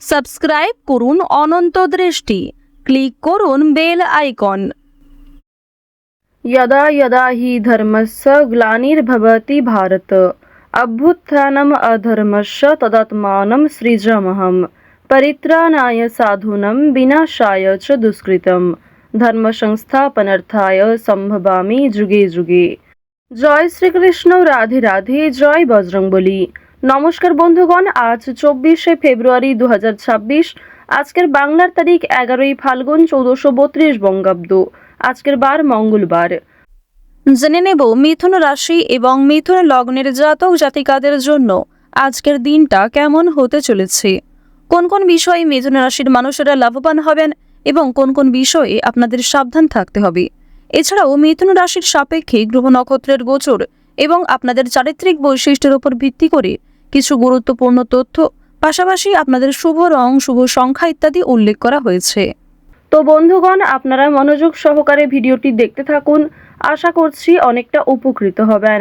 Subscribe করুন অনন্ত দৃষ্টি, click করুন বেল আইকন। यदा यदा हि धर्मस्य ग्लानिर्भवति भारत अभ्युत्थानम् अधर्मस्य तदात्मानं सृजाम्यहम् परित्राणाय साधूनां विनाशाय च दुष्कृतं धर्म संस्थापनार्थाय सम्भवामि যুগে যুগে। জয় শ্রীকৃষ্ণ, রাধে রাধে, জয় বজরংবলী। নমস্কার বন্ধুগণ, আজ 24শে ফেব্রুয়ারি 2026। আজকের বাংলার তারিখ 11ই ফাল্গুন 1432 বঙ্গাব্দ। আজকের বার মঙ্গলবার। জেনে নেব মিথুন রাশি এবং মিথুন লগ্নের জাতক জাতিকাদের জন্য আজকের দিনটা কেমন হতে চলেছে, কোন কোন বিষয়ে মিথুন রাশির মানুষেরা লাভবান হবেন এবং কোন কোন বিষয়ে আপনাদের সাবধান থাকতে হবে। এছাড়াও মিথুন রাশির সাপেক্ষে গ্রহ নক্ষত্রের গোচর এবং আপনাদের চারিত্রিক বৈশিষ্ট্যের উপর ভিত্তি করে কিছু গুরুত্বপূর্ণ তথ্য, পাশাপাশি আপনাদের শুভ রং, শুভ সংখ্যা ইত্যাদি উল্লেখ করা হয়েছে। তো বন্ধুগণ, আপনারা মনোযোগ সহকারে ভিডিওটি দেখতে থাকুন। আশা করছি অনেকটা উপকৃত হবেন।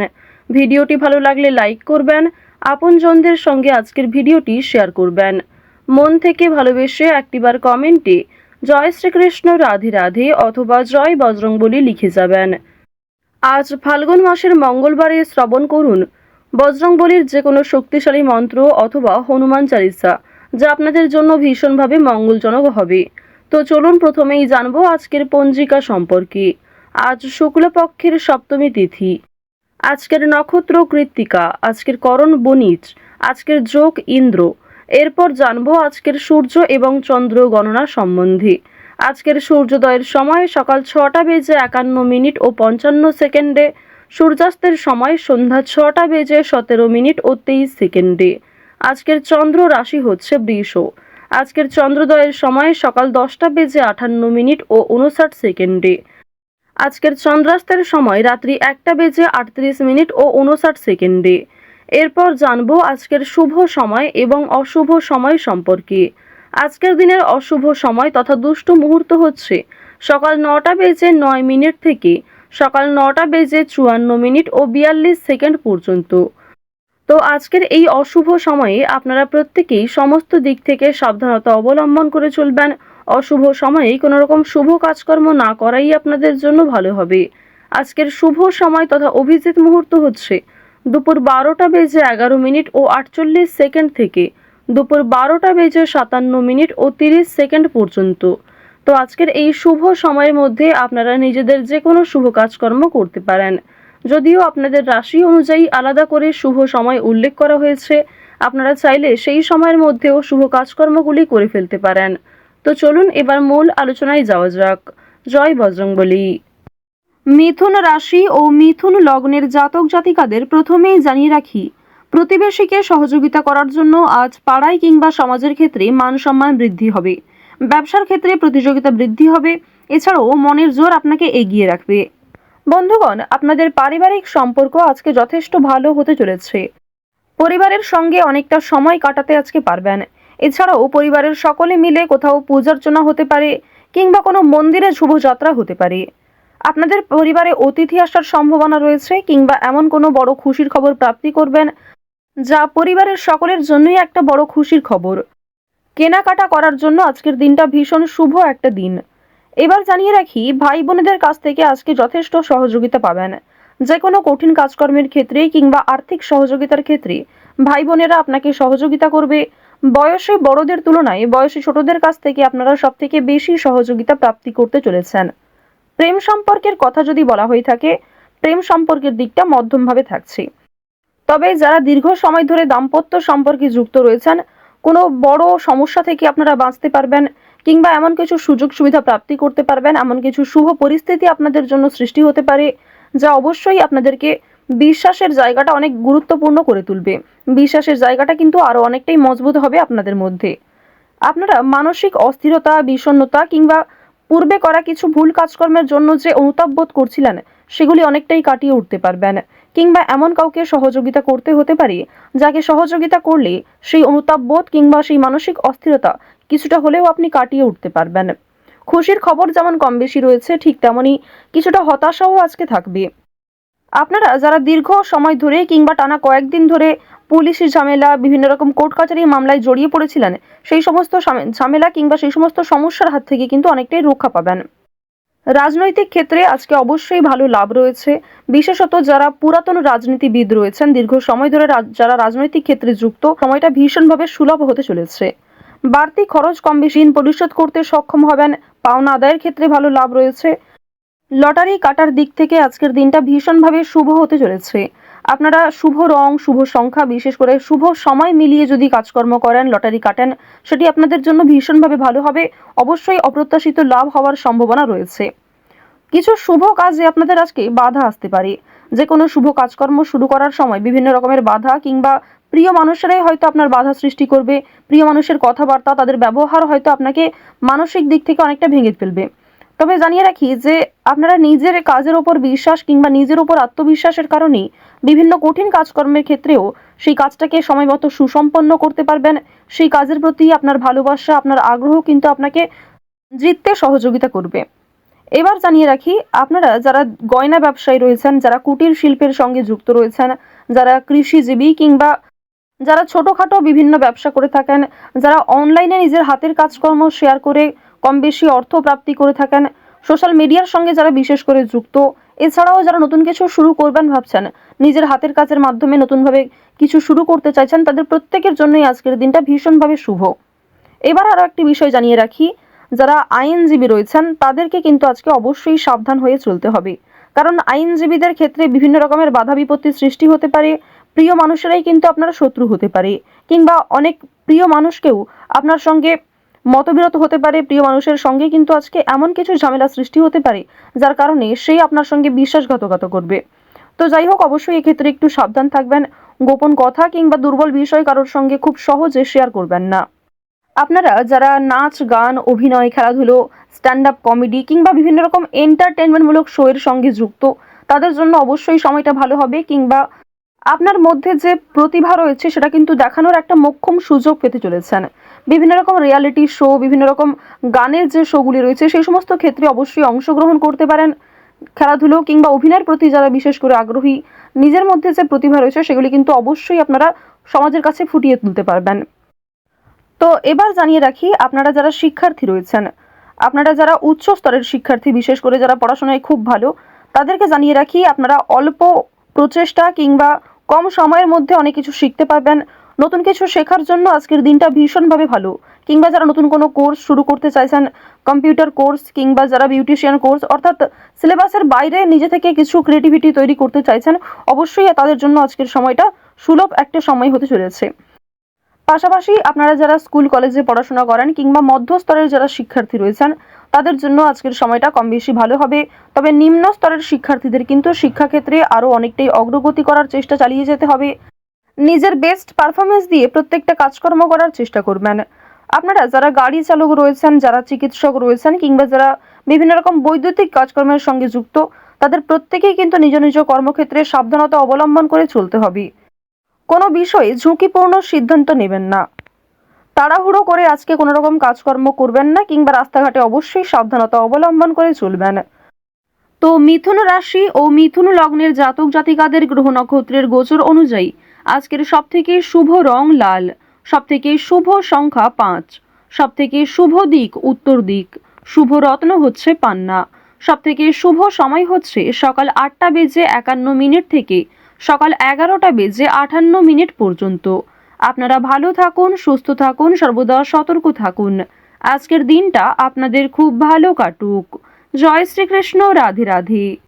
ভিডিওটি ভালো লাগলে লাইক করবেন, আপনজনদের সঙ্গে আজকের ভিডিওটি শেয়ার করবেন। মন থেকে ভালোবেসে একটিবার কমেন্টে জয় শ্রীকৃষ্ণ, রাধে রাধে অথবা জয় বজরংবলী লিখে যাবেন। আজ ফাল্গুন মাসের মঙ্গলবারে শ্রবণ করুন বজরংবলীর যে কোনো শক্তিশালী মন্ত্র অথবা হনুমান চালিসা, যা আপনাদের জন্য ভীষণভাবে মঙ্গলজনক হবে। তো চলুন প্রথমেই জানবো আজকের পঞ্জিকা সম্পর্কে। আজ শুক্লপক্ষের সপ্তমী তিথি, আজকের নক্ষত্র কৃত্তিকা, আজকের করণ বণিজ, আজকের যোগ ইন্দ্র। এরপর জানবো আজকের সূর্য এবং চন্দ্র গণনা সম্বন্ধে। আজকের সূর্যোদয়ের সময় সকাল 6টা বেজে 51 ও 55 সেকেন্ডে, সূর্যাস্তের সময় সন্ধ্যা 6টা বেজে 17 মিনিট ও 23 সেকেন্ডে। আজকের চন্দ্র রাশি হচ্ছে বৃষ। আজকের চন্দ্রোদয়ের সময় সকাল 10টা বেজে 58 ও 59 সেকেন্ডে। আজকের চন্দ্রাস্তের সময় রাত্রি 1টা বেজে 38 ও 59 সেকেন্ডে। এরপর জানবো আজকের শুভ সময় এবং অশুভ সময় সম্পর্কে। আজকের দিনের অশুভ সময় তথা দুষ্ট মুহূর্ত হচ্ছে সকাল 9টা বেজে 9 থেকে সকাল 9টা বেজে 54 ও 42 সেকেন্ড পর্যন্ত। তো আজকের এই অশুভ সময়ে আপনারা প্রত্যেকেই সমস্ত দিক থেকে সাবধানতা অবলম্বন করে চলবেন। অশুভ সময়ে কোনো রকম শুভ কাজকর্ম না করাই আপনাদের জন্য ভালো হবে। আজকের শুভ সময় তথা অভিজিৎ মুহূর্ত হচ্ছে দুপুর 12টা বেজে 11 ও 48 সেকেন্ড থেকে দুপুর 12টা বেজে 57 ও 30 সেকেন্ড পর্যন্ত। তো আজকের এই শুভ সময়ের মধ্যে আপনারা নিজেদের যে কোনো শুভ কাজকর্ম করতে পারেন। যদিও আপনাদের রাশি অনুযায়ী আলাদা করে শুভ সময় উল্লেখ করা হয়েছে, আপনারা চাইলে সেই সময়ের মধ্যেও শুভ কাজকর্মগুলি করে ফেলতে পারেন। তো চলুন এবার মূল আলোচনায় যাওয়া যাক। জয় বজরংবলী। মিথুন রাশি ও মিথুন লগ্নের জাতক জাতিকাদের প্রথমেই জানিয়ে রাখি, প্রতিবেশীকে সহযোগিতা করার জন্য আজ পাড়ায় কিংবা সমাজের ক্ষেত্রে মান সম্মান বৃদ্ধি হবে। ব্যবসার ক্ষেত্রে প্রতিযোগিতা বৃদ্ধি হবে। এছাড়াও মনের জোর আপনাকে এগিয়ে রাখবে। বন্ধুগণ, আপনাদের পারিবারিক সম্পর্ক আজকে যথেষ্ট ভালো হতে চলেছে। পরিবারের সঙ্গে অনেকটা সময় কাটাতে আজকে পারবেন। এছাড়াও পরিবারের সকলে মিলে কোথাও পূজার্চনা হতে পারে কিংবা কোনো মন্দিরে শুভযাত্রা হতে পারে। আপনাদের পরিবারে অতিথি আসার সম্ভাবনা রয়েছে কিংবা এমন কোনো বড় খুশির খবর প্রাপ্তি করবেন, যা পরিবারের সকলের জন্যই একটা বড় খুশির খবর। কেনাকাটা করার জন্য আজকের দিনটা ভীষণ শুভ একটা দিন। এবার জানিয়ে রাখি, ভাই বোনেদের কাছ থেকে আজকে যথেষ্ট সহযোগিতা পাবেন। যে কোনো কঠিন কাজকর্মের ক্ষেত্রে কিংবা আর্থিক সহযোগিতার ক্ষেত্রে ভাই বোনেরা আপনাকে সহযোগিতা করবে। বয়সে বড়দের তুলনায় বয়সে ছোটদের কাছ থেকে আপনারা সব থেকে বেশি সহযোগিতা প্রাপ্তি করতে চলেছেন। প্রেম সম্পর্কের কথা যদি বলা হয়ে থাকে, প্রেম সম্পর্কের দিকটা মধ্যমভাবে থাকছে। তবে যারা দীর্ঘ সময় ধরে দাম্পত্য সম্পর্কে যুক্ত রয়েছেন, কোনো বড় সমস্যা থেকে আপনারা বাঁচতে পারবেন কিংবা এমন কিছু সুযোগ সুবিধা প্রাপ্তি করতে পারবেন, এমন কিছু শুভ পরিস্থিতি আপনাদের জন্য সৃষ্টি হতে পারে, যা অবশ্যই আপনাদেরকে বিশ্বাসের জায়গাটা অনেক গুরুত্বপূর্ণ করে তুলবে। বিশ্বাসের জায়গাটা কিন্তু আরো অনেকটাই মজবুত হবে আপনাদের মধ্যে। আপনারা মানসিক অস্থিরতা, বিষণ্ণতা কিংবা পূর্বে করা কিছু ভুল কাজকর্মের জন্য যে অনুতাপ বোধ করছিলেন, সেগুলি অনেকটাই কাটিয়ে উঠতে পারবেন। কিংবা এমন কাউকে সহযোগিতা করতে হতে পারে, যাকে সহযোগিতা করলে সেই অনুতাপ বোধ কিংবা সেই মানসিক অস্থিরতা কিছুটা হলেও আপনি কাটিয়ে উঠতে পারবেন। খুশির খবর যেমন কম বেশি রয়েছে, ঠিক তেমনই কিছুটা হতাশাও আজকে থাকবে। আপনারা যারা দীর্ঘ সময় ধরে কিংবা টানা কয়েকদিন ধরে পুলিশি ঝামেলা, বিভিন্ন রকম কোর্ট কাচারি মামলায় জড়িয়ে পড়েছিলেন, সেই সমস্ত ঝামেলা কিংবা সেই সমস্ত সমস্যার হাত থেকে কিন্তু অনেকটাই রক্ষা পাবেন। রাজনৈতিক ক্ষেত্রে আজকে অবশ্যই ভালো লাভ রয়েছে। বিশেষত যারা পুরাতন রাজনীতিবিদ রয়েছেন, দীর্ঘ সময় ধরে যারা রাজনৈতিক ক্ষেত্রে যুক্ত, সময়টা ভীষণভাবে সুলভ হতে চলেছে। বাড়তি খরচ কম বেশি ঋণ পরিশোধ করতে সক্ষম হবেন। পাওনা আদায়ের ক্ষেত্রে ভালো লাভ রয়েছে। লটারি কাটার দিক থেকে আজকের দিনটা ভীষণভাবে শুভ হতে চলেছে। আপনারা শুভ রং, শুভ সংখ্যা, বিশেষ করে শুভ সময় মিলিয়ে যদি কাজকর্ম করেন, লটারি কাটেন, সেটি আপনাদের জন্য ভীষণভাবে ভালো হবে। অবশ্যই অপ্রত্যাশিত লাভ হওয়ার সম্ভাবনা রয়েছে। কিছু শুভ কাজে আপনাদের আজকে বাধা আসতে পারে। যে কোনো শুভ কাজকর্ম শুরু করার সময় বিভিন্ন রকমের বাধা কিংবা প্রিয় মানুষেরাই হয়তো আপনার বাধা সৃষ্টি করবে। প্রিয় মানুষের কথাবার্তা, তাদের ব্যবহার হয়তো আপনাকে মানসিক দিক থেকে অনেকটা ভেঙে ফেলবে। তবে জানিয়ে রাখি যে আপনারা নিজের কাজের ওপর বিশ্বাস কিংবা নিজের ওপর আত্মবিশ্বাসের কারণেই বিভিন্ন কঠিন কাজকর্মের ক্ষেত্রেও সেই কাজটাকে সময়মতো সুসম্পন্ন করতে পারবেন। সেই কাজের প্রতি আপনার ভালোবাসা, আপনার আগ্রহ কিন্তু আপনাকে জিততে সহযোগিতা করবে। এবার জানিয়ে রাখি, আপনারা যারা গয়না ব্যবসায়ী রয়েছেন, যারা কুটির শিল্পের সঙ্গে যুক্ত রয়েছেন, যারা কৃষিজীবী কিংবা যারা ছোটোখাটো বিভিন্ন ব্যবসা করে থাকেন, যারা অনলাইনে নিজের হাতের কাজকর্ম শেয়ার করে কম বেশি অর্থ প্রাপ্তি করে থাকেন, সোশ্যাল মিডিয়ার সঙ্গে যারা বিশেষ করে যুক্ত, এছাড়াও যারা নতুন কিছু শুরু করবেন ভাবছেন, নিজের হাতের কাজের মাধ্যমে নতুনভাবে কিছু শুরু করতে চাইছেন, তাদের প্রত্যেকের জন্যই আজকের দিনটা ভীষণভাবে শুভ। এবার আরও একটি বিষয় জানিয়ে রাখি, যারা আইনজীবী রয়েছেন তাদেরকে কিন্তু আজকে অবশ্যই সাবধান হয়ে চলতে হবে। কারণ আইনজীবীদের ক্ষেত্রে বিভিন্ন রকমের বাধা বিপত্তির সৃষ্টি হতে পারে। প্রিয় মানুষেরাই কিন্তু আপনার শত্রু হতে পারে, কিংবা অনেক প্রিয় মানুষকেও আপনার সঙ্গে মতবিরোধ হতে পারে। প্রিয় মানুষের সঙ্গে কিন্তু আজকে এমন কিছু ঝামেলা সৃষ্টি হতে পারে যার কারণে সেই আপনার সঙ্গে বিশ্বাসঘাতকতা করবে। তো যাই হোক, অবশ্যই এক্ষেত্রে একটু সাবধান থাকবেন। গোপন কথা কিংবা দুর্বল বিষয় কারোর সঙ্গে খুব সহজে শেয়ার করবেন না। আপনারা যারা নাচ, গান, অভিনয়, খেলাধুলো, স্ট্যান্ড আপ কমেডি কিংবা বিভিন্ন রকম এন্টারটেনমেন্টমূলক শো এর সঙ্গে যুক্ত, তাদের জন্য অবশ্যই সময়টা ভালো হবে। কিংবা আপনার মধ্যে যে প্রতিভা রয়েছে সেটা কিন্তু দেখানোর একটা মোক্ষম সুযোগ পেতে চলেছেন। বিভিন্ন রকম রিয়ালিটি শো, বিভিন্ন রকম গানের যে শোগুলি রয়েছে সেই সমস্ত ক্ষেত্রে অবশ্যই অংশগ্রহণ করতে পারেন। খেলাধুলো কিংবা অভিনয়ের প্রতি যারা বিশেষ করে আগ্রহী, নিজের মধ্যে যে প্রতিভা রয়েছে সেগুলি কিন্তু অবশ্যই আপনারা সমাজের কাছে ফুটিয়ে তুলতে পারবেন। তো এবার জানিয়ে রাখি, আপনারা যারা শিক্ষার্থী রয়েছেন, আপনারা যারা উচ্চ স্তরের শিক্ষার্থী, বিশেষ করে যারা পড়াশোনায় খুব ভালো, তাদেরকে জানিয়ে রাখি আপনারা অল্প প্রচেষ্টা কিংবা কম সময়ের মধ্যে অনেক কিছু শিখতে পারবেন। নতুন কিছু শেখার জন্য আজকের দিনটা ভীষণভাবে ভালো। কিংবা যারা নতুন কোনো কোর্স শুরু করতে চাইছেন, কম্পিউটার কোর্স কিংবা যারা বিউটিশিয়ান কোর্স, অর্থাৎ সিলেবাসের বাইরে নিজে থেকে কিছু ক্রিয়েটিভিটি তৈরি করতে চাইছেন, অবশ্যই তাদের জন্য আজকের সময়টা সুলভ একটা সময় হতে চলেছে। পাশাপাশি আপনারা যারা স্কুল কলেজে পড়াশোনা করেন কিংবা মধ্যস্তরের যারা শিক্ষার্থী রয়েছেন, তাদের জন্য আজকের সময়টা কম বেশি ভালো হবে। তবে নিম্ন স্তরের শিক্ষার্থীদের কিন্তু শিক্ষাক্ষেত্রে আরও অনেকটাই অগ্রগতি করার চেষ্টা চালিয়ে যেতে হবে। নিজের বেস্ট পারফরমেন্স দিয়ে প্রত্যেকটা কাজকর্ম করার চেষ্টা করবেন। আপনারা যারা গাড়ি চালক রয়েছেন, যারা চিকিৎসক রয়েছেন কিংবা যারা বিভিন্ন রকম বৈদ্যুতিক কাজকর্মের সঙ্গে যুক্ত, তাদের প্রত্যেকেই কিন্তু নিজ নিজ কর্মক্ষেত্রে সাবধানতা অবলম্বন করে চলতে হবে। কোনো বিষয়ে ঝুঁকিপূর্ণ সিদ্ধান্ত নেবেন না। তাড়াহুড়ো করে আজকে কোনো রকম কাজকর্ম করবেন না কিংবা রাস্তাঘাটে অবশ্যই সাবধানতা অবলম্বন করে চলবেন। তো মিথুন রাশি ও মিথুন লগ্নের জাতক জাতিকাদের গ্রহ নক্ষত্রের গোচর অনুযায়ী আজকের সবথেকে শুভ রং লাল, সবথেকে শুভ সংখ্যা 5, সবথেকে শুভ দিক উত্তর দিক, শুভ রত্ন হচ্ছে পান্না, সবথেকে শুভ সময় হচ্ছে সকাল 8:51 থেকে সকাল 11:58 পর্যন্ত। আপনারা ভালো থাকুন, সুস্থ থাকুন, সর্বদা সতর্ক থাকুন। আজকের দিনটা আপনাদের খুব ভালো কাটুক। জয় শ্রীকৃষ্ণ। রাধে রাধে।